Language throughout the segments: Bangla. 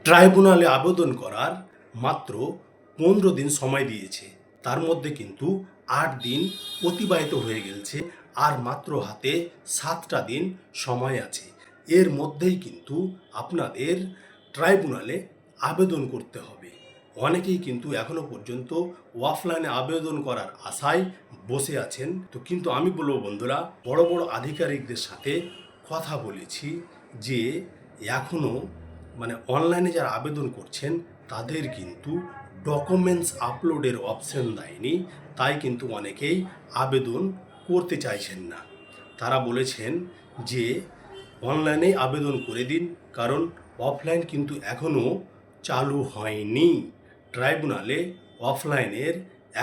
ট্রাইব্যুনালে আবেদন করার মাত্র 15 দিন সময় দিয়েছে। তার মধ্যে কিন্তু 8 দিন অতিবাহিত হয়ে গেছে, আর মাত্র হাতে 7টা দিন সময় আছে। এর মধ্যেই কিন্তু আপনাদের ট্রাইব্যুনালে আবেদন করতে হবে। অনেকেই কিন্তু এখনো পর্যন্ত অফলাইনে আবেদন করার আশায় বসে আছেন। তো কিন্তু আমি বলবো বন্ধুরা, বড় বড় আধিকারিকদের সাথে কথা বলেছি যে এখনও অনলাইনে যারা আবেদন করছেন তাদের কিন্তু ডকুমেন্টস আপলোডের অপশন দেয়নি, তাই কিন্তু অনেকেই আবেদন করতে চাইছেন না। তারা বলেছেন যে অনলাইনেই আবেদন করে দিন, কারণ অফলাইন কিন্তু এখনও চালু হয়নি। ট্রাইব্যুনালে অফলাইনের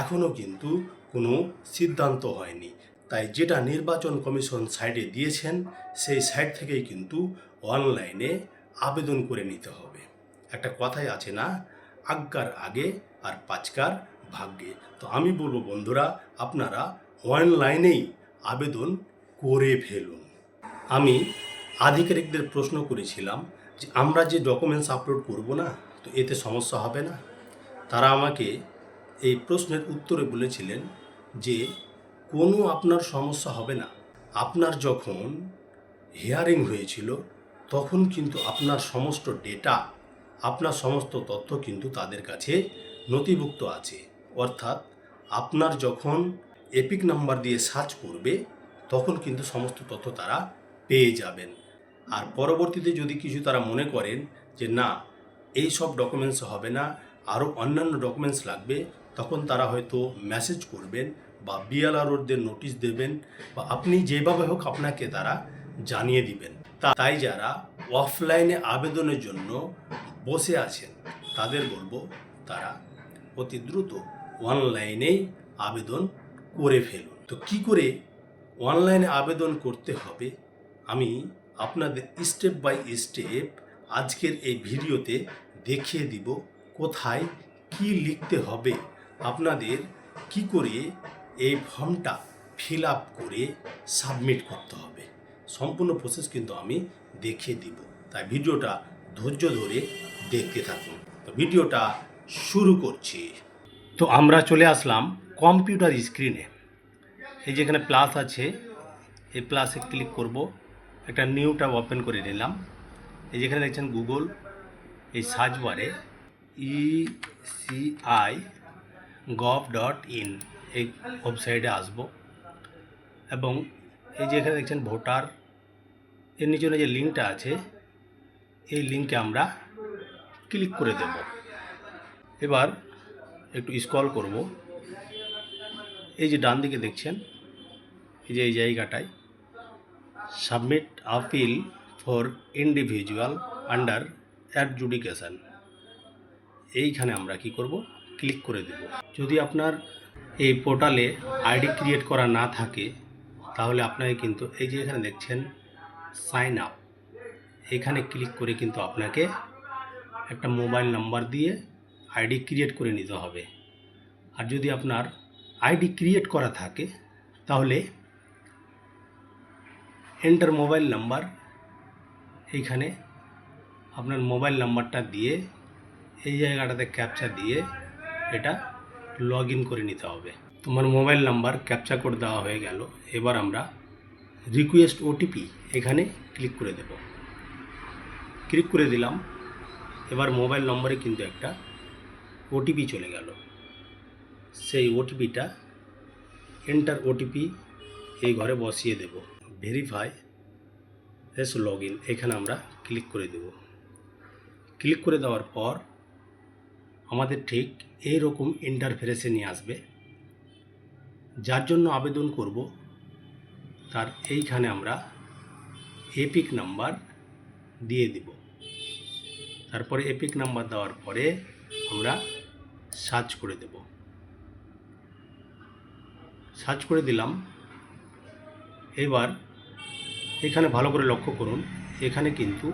এখনও কিন্তু কোনো সিদ্ধান্ত হয়নি। তাই যেটা নির্বাচন কমিশন সাইটে দিয়েছেন সেই সাইট থেকেই কিন্তু অনলাইনে আবেদন করে নিতে হবে। একটা কথাই আছে না, আজ্ঞার আগে আর পাঁচকার ভাগ্যে। তো আমি বলবো বন্ধুরা, আপনারা অনলাইনেই আবেদন করে ফেলুন। আমি আধিকারিকদের প্রশ্ন করেছিলাম যে আমরা যে ডকুমেন্টস আপলোড করব না, তো এতে সমস্যা হবে না? তারা আমাকে এই প্রশ্নের উত্তরে বলেছিলেন যে কোনো আপনার সমস্যা হবে না। আপনার যখন হিয়ারিং হয়েছিল তখন কিন্তু আপনার সমস্ত ডেটা, আপনার সমস্ত তথ্য কিন্তু তাদের কাছে নথিভুক্ত আছে। অর্থাৎ আপনার যখন এপিক নাম্বার দিয়ে সার্চ করবে তখন কিন্তু সমস্ত তথ্য তারা পেয়ে যাবেন। আর পরবর্তীতে যদি কিছু তারা মনে করেন যে না, এই সব ডকুমেন্টস হবে না, আরও অন্যান্য ডকুমেন্টস লাগবে, তখন তারা হয়তো মেসেজ করবেন বা বিএলআরওদের নোটিশ দেবেন, বা আপনি যেভাবে হোক আপনাকে তারা জানিয়ে দিবেন। তাই যারা অফলাইনে আবেদনের জন্য বসে আছেন তাদের বলবো তারা অতি দ্রুত অনলাইনেই আবেদন করে ফেলুন। তো কি করে অনলাইনে আবেদন করতে হবে আমি আপনাদের স্টেপ বাই স্টেপ আজকের এই ভিডিওতে দেখিয়ে দিব। কোথায় কি লিখতে হবে, আপনাদের কি করে এই ফর্মটা ফিল আপ করে সাবমিট করতে হবে, সম্পূর্ণ প্রসেস কিন্তু আমি দেখিয়ে দিব। তাই ভিডিওটা ধৈর্য ধরে দেখতে থাকুন। তো ভিডিওটা শুরু করছি। তো আমরা চলে আসলাম কম্পিউটার স্ক্রিনে। এই যেখানে প্লাস আছে, এই প্লাসে ক্লিক করব, একটা নিউ ট্যাব ওপেন করে নিলাম। এই যেখানে দেখছেন গুগল, এই সার্চ বারে eci.gov.in এই ওয়েবসাইটে আসব, এবং এই যে এখানে দেখছেন ভোটার, এর নিচে যে লিঙ্কটা আছে এই লিঙ্কে আমরা ক্লিক করে দেব। এবার একটু স্ক্রল করব, এই যে ডান দিকে দেখছেন এই যে এই জায়গাটায় submit appeal for individual under adjudication, এইখানে আমরা কি করব, ক্লিক করে দেব। যদি আপনার এই পোর্টালে আইডি ক্রিয়েট করা না থাকে তাহলে আপনাকে কিন্তু এই যে এখানে দেখছেন সাইন আপ, এখানে ক্লিক করে কিন্তু আপনাকে একটা মোবাইল নাম্বার দিয়ে আইডি ক্রিয়েট করে নিতে হবে। আর যদি আপনার আইডি ক্রিয়েট করা থাকে তাহলে এন্টার মোবাইল নাম্বার, এইখানে আপনার মোবাইল নাম্বারটা দিয়ে এই জায়গাটাতে ক্যাপচা দিয়ে এটা লগ ইন করে নিতে হবে। তোমার মোবাইল নাম্বার ক্যাপচা কোড দেওয়া হয়ে গেল। এবার আমরা রিকোয়েস্ট ওটিপি এখানে ক্লিক করে দেব। ক্লিক করে দিলাম। এবার মোবাইল নম্বরে কিন্তু একটা ওটিপি চলে গেল। সেই ওটিপিটা এন্টার ওটিপি এই ঘরে বসিয়ে দেব। ভেরিফাই এস লগ ইন, এখানে আমরা ক্লিক করে দেব। ক্লিক করে দেওয়ার পর আমাদের ঠিক এই রকম ইন্টারফেসে নিয়ে আসবে। যার জন্য আবেদন করব তার এইখানে আমরা এপিক নাম্বার দিয়ে দিব। তারপরে এপিক নাম্বার দেওয়ার পরে আমরা সার্চ করে দেব। সার্চ করে দিলাম। এবার এখানে ভালো করে লক্ষ্য করুন, এখানে কিন্তু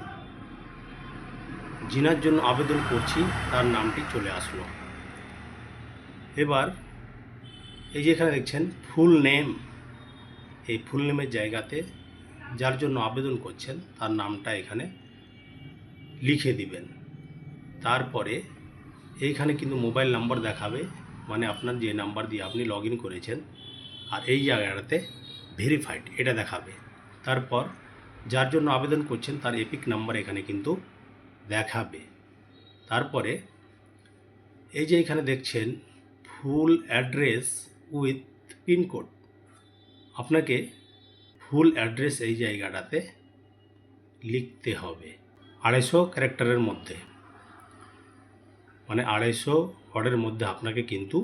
যিনার জন্য আবেদন করছি তার নামটি চলে আসলো। এবার এই যে এখানে দেখছেন ফুল নেম, এই ফুল নেমের জায়গাতে যার জন্য আবেদন করছেন তার নামটা এখানে লিখে দিবেন। তারপরে এইখানে কিন্তু মোবাইল নাম্বার দেখাবে, মানে আপনার যে নাম্বার দিয়ে আপনি লগ ইন করেছেন, আর এই জায়গাটাতে ভেরিফাইড এটা দেখাবে। তারপর যার জন্য আবেদন করছেন তার এপিক নাম্বার এখানে কিন্তু দেখাবে। তারপরে এই যে এখানে দেখছেন ফুল অ্যাড্রেস উইথ পিনকোড, আপনাকে ফুল অ্যাড্রেস এই জায়গাটাতে লিখতে হবে 250 ক্যারেক্টারের মধ্যে, মানে 250 ওয়ার্ডের মধ্যে আপনাকে কিন্তু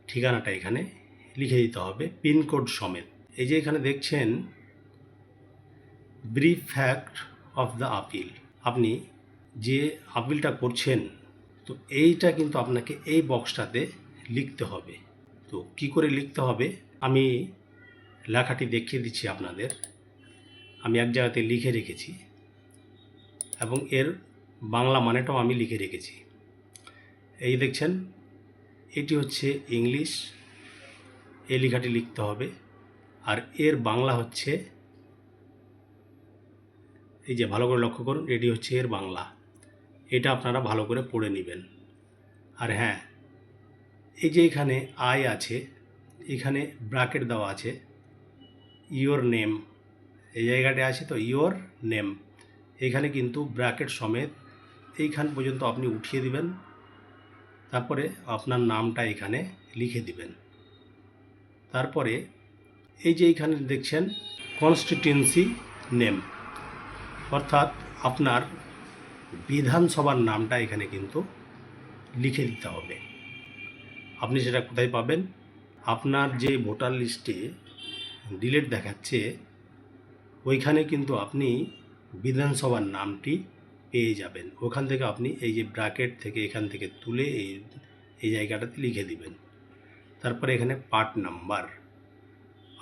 ঠিকানাটা এখানে লিখে দিতে হবে পিনকোড সমেত। এই যে এখানে দেখছেন brief fact of the appeal, আপনি যে আপিলটা করছেন তো এইটা কিন্তু আপনাকে এই বক্সটাতে লিখতে হবে। তো কি করে লিখতে হবে আমি লেখাটি দেখিয়ে দিচ্ছি আপনাদের। আমি এক জায়গাতে লিখে রেখেছি এবং এর বাংলা মানেটাও আমি লিখে রেখেছি। এই দেখছেন এটি হচ্ছে ইংলিশ, এই লেখাটি লিখতে হবে, আর এর বাংলা হচ্ছে, এই যে ভালো করে লক্ষ্য করুন, এটি হচ্ছে এর বাংলা। এটা আপনারা ভালো করে পড়ে নেবেন। আর হ্যাঁ, এই যে এখানে আই আছে, এখানে ব্র্যাকেট দেওয়া আছে ইয়োর নেম, এই জায়গাটা আছে তো ইয়োর নেম, এখানে কিন্তু ব্র্যাকেট সমেত এইখান পর্যন্ত আপনি উঠিয়ে দিবেন। তারপরে আপনার নামটা এখানে লিখে দিবেন। তারপরে এই যে এইখানে দেখছেন কনস্টিটিউয়েন্সি নেম, অর্থাৎ আপনার বিধানসভার নামটা এখানে কিন্তু লিখে দিতে হবে। আপনি সেটা কোথায় পাবেন? আপনার যে ভোটার লিস্টে ডিলেট দেখাচ্ছে ওইখানে কিন্তু আপনি বিধানসভার নামটি পেয়ে যাবেন। ওখান থেকে আপনি এই যে ব্র্যাকেট থেকে এখান থেকে তুলে এই জায়গাটাতে লিখে দিবেন। তারপরে এখানে পার্ট নাম্বার,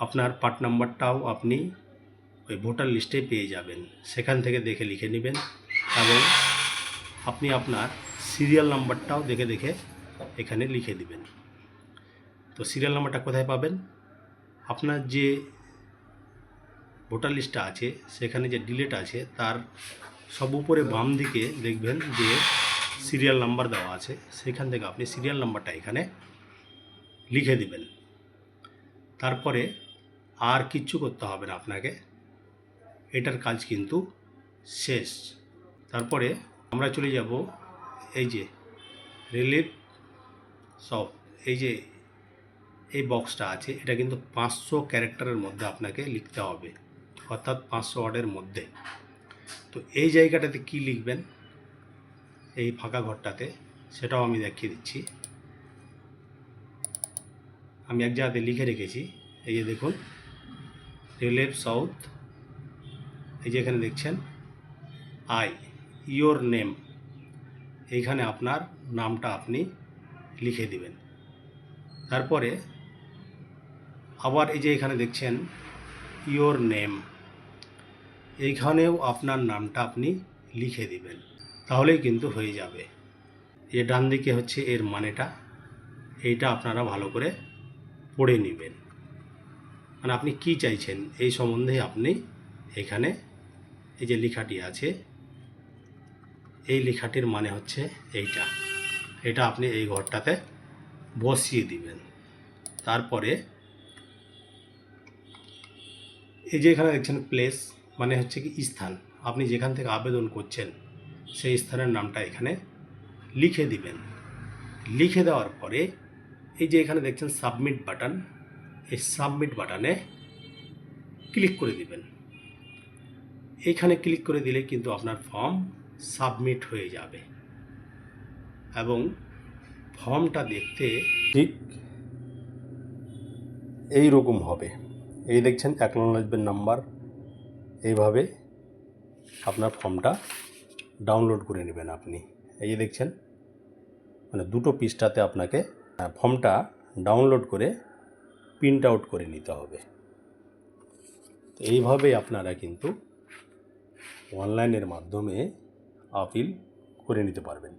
আপনার পার্ট নাম্বারটাও আপনি ওই ভোটার লিস্টে পেয়ে যাবেন, সেখান থেকে দেখে লিখে নেবেন। এবং আপনি আপনার সিরিয়াল নাম্বারটাও দেখে দেখে এখানে লিখে দিবেন। তো সিরিয়াল নাম্বারটা কোথায় পাবেন? আপনার যে ভোটার লিস্টটা আছে সেখানে যে ডিলেট আছে তার সব উপরে বাম দিকে দেখবেন যে সিরিয়াল নাম্বার দেওয়া আছে, সেখান থেকে আপনি সিরিয়াল নাম্বারটা এখানে লিখে দিবেন। তারপরে আর কিচ্ছু করতে হবে না আপনাকে, এটার কাজ কিন্তু শেষ। তারপরে আমরা চলে যাব এই যে রিলিফ সব, এই যে এই বক্সটা আছে এটা কিন্তু 500 ক্যারেক্টারের মধ্যে আপনাকে লিখতে হবে, অর্থাৎ 500 ওয়ার্ডের মধ্যে। তো এই জায়গাটাতে কি লিখবেন এই ফাঁকা ঘরটাতে সেটাও আমি দেখিয়ে দিচ্ছি। আমি এক জায়গাতে লিখে রেখেছি, এই যে দেখুন রিলিফ সাউথ, এই যে এখানে দেখছেন আই ইয়োর নেম, এইখানে আপনার নামটা আপনি লিখে দিবেন। তারপরে আবার এই যে এখানে দেখছেন ইয়োর নেম, এইখানেও আপনার নামটা আপনি লিখে দিবেন, তাহলেই কিন্তু হয়ে যাবে। এই ডান দিকে হচ্ছে এর মানেটা, এইটা আপনারা ভালো করে পড়ে নেবেন, মানে আপনি কি চাইছেন এই সম্বন্ধে আপনি এখানে এই যে লেখাটি আছে এই লেখাটির মানে হচ্ছে এইটা, এটা আপনি এই ঘরটাতে বসিয়ে দিবেন। তারপরে এই যে এখানে দেখছেন প্লেস, মানে হচ্ছে কি স্থান, আপনি যেখান থেকে আবেদন করছেন সেই স্থানের নামটা এখানে লিখে দিবেন। লিখে দেওয়ার পরে এই যে এখানে দেখছেন সাবমিট বাটন, এই সাবমিট বাটনে ক্লিক করে দিবেন। এইখানে ক্লিক করে দিলে কিন্তু আপনার ফর্ম সাবমিট হয়ে যাবে এবং ফর্মটা দেখতে ঠিক এই রকম হবে। এই দেখছেন অ্যাকনোলেজমেন্ট নাম্বার, এইভাবে আপনার ফর্মটা ডাউনলোড করে নেবেন আপনি। এই যে দেখছেন মানে দুটো পৃষ্ঠাতে আপনাকে ফর্মটা ডাউনলোড করে প্রিন্ট আউট করে নিতে হবে। তো এইভাবেই আপনারা কিন্তু অনলাইনের মাধ্যমে আপিল করে নিতে পারবেন।